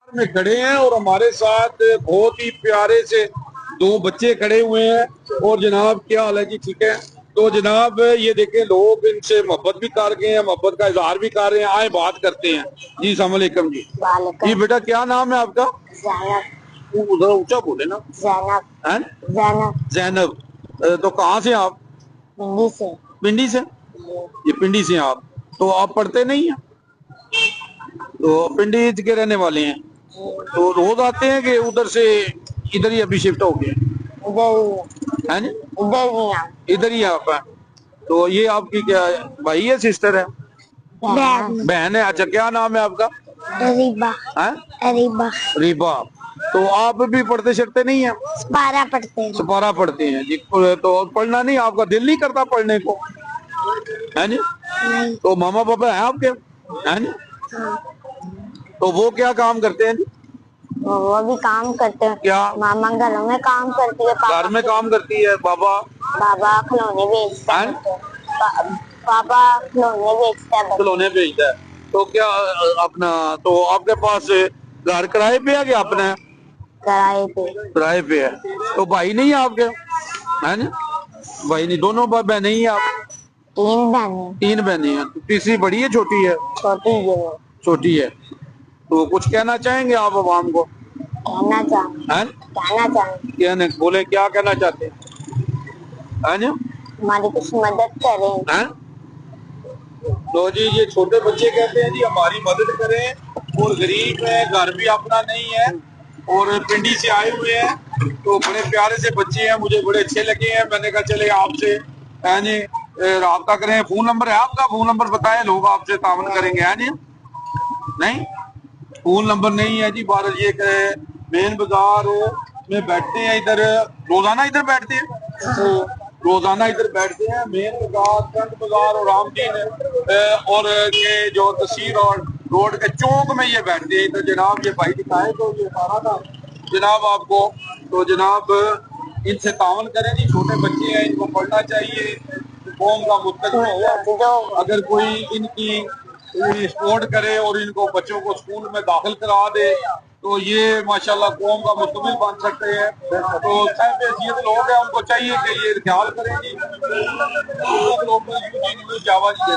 में खड़े हैं और हमारे साथ बहुत ही प्यारे से दो बच्चे खड़े हुए हैं। और जनाब क्या हाल है जी? ठीक है। तो जनाब ये देखें, लोग इनसे मोहब्बत भी कर गए हैं, मोहब्बत का इजहार भी कर रहे हैं। आए बात करते हैं जी। अस्सलाम वालेकुम जी। जी बेटा, क्या नाम है आपका? जैनब। उधर ऊंचा बोले ना। जैनब। हैं? जैनब। जैनब। तो कहाँ से आप? पिंडी से। पिंडी से? ये पिंडी से हैं आप? तो आप पढ़ते नहीं हैं? तो पिंडी के रहने वाले हैं? तो रोज आते हैं कि उधर से इधर ही अभी शिफ्ट हो गए? इधर हैं जी? इधर भी हम। इधर ही आप हैं? तो ये आपकी क्या है, भाई है, सिस्टर है? बहन। बहन है। अच्छा, क्या नाम है आपका? अरीबा। हैं? अरीबा। रीबा। तो आप भी पढ़ते शढ़ते नहीं हैं? सपारा पढ़ते हैं। सपारा पढ़ते हैं जी। तो पढ़ना नहीं, आपका दिल नहीं करता पढ़ने को? है जी? नहीं। तो मामा पापा है आपके? हैं जी? तो वो क्या काम करते हैं जी? वो भी काम करते हैं। क्या? मामा घरों में काम करती है। घर में काम करती है? बाबा? बाबा खिलौने बेचता है। पापा खिलौने बेचता है। खिलौने बेचता है। तो क्या अपना, तो आपके पास घर किराए पे है कि अपना है? किराए पे। किराए पे है। तो भाई नहीं है आपके? है ना? भाई नहीं, दोनों बहनें ही हैं आप? तीन बहनें। तीन बहनें हैं। तो तीसरी बड़ी है छोटी है? छोटी है वो। छोटी है। तो कुछ कहना चाहेंगे आप आवाम को? कहना चाहेंगे। हैं? कहना चाहेंगे कहने बोले, क्या कहना चाहते हैं? है ना? हमारी कुछ मदद करें। हैं? तो जी ये छोटे बच्चे कहते हैं जी हमारी मदद करें, और गरीब है, घर भी अपना नहीं है, और पिंडी से आए हुए हैं। तो बड़े प्यारे से बच्चे हैं, मुझे बड़े अच्छे लगे हैं। मैंने कहा चले आपसे यानी राब्ता करें। फोन नंबर है आपका? फोन नंबर बताएं, लोग आपसे तावन करेंगे। है जी? नहीं, फोन नंबर नहीं है जी। बार ये मेन बाजार में बैठते हैं इधर, रोजाना इधर बैठते हैं? रोजाना इधर बैठते हैं। मेन बाजार, फ्रंट बाजार और रामदीन और के जो तहसील और रोड के चौक में ये बैठते हैं। तो जनाब ये भाई दिखाए तो ये सारा था जनाब आपको। तो जनाब इनसे तावन करें जी, छोटे बच्चे हैं, इनको पढ़ना चाहिए, कौम का मुस्तकबिल है। अगर कोई इनकी सपोर्ट करे और इनको बच्चों को स्कूल में दाखिल करा दे तो ये माशाल्लाह कौम का मुस्तकबिल बन सकते हैं। तो साहब हैसियत लोग हैं, उनको चाहिए कि ये ख्याल करें जी। लोग यूं जी न्यूज़ जावा जी।